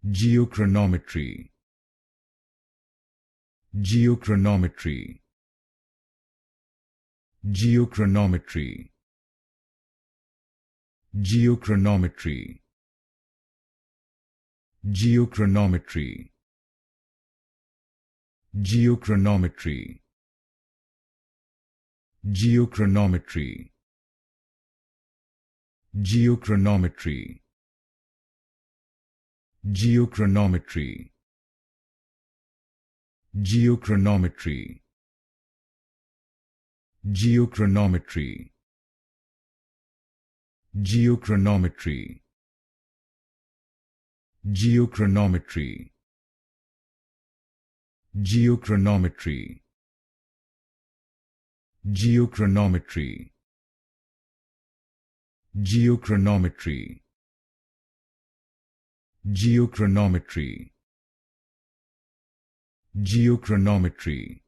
Geochronometry. Geochronometry. Geochronometry. Geochronometry. Geochronometry. Geochronometry. Geochronometry. Geochronometry. Geochronometry. Geochronometry. Geochronometry. Geochronometry. Geochronometry. Geochronometry. Geochronometry. Geochronometry. Geochronometry. Geochronometry.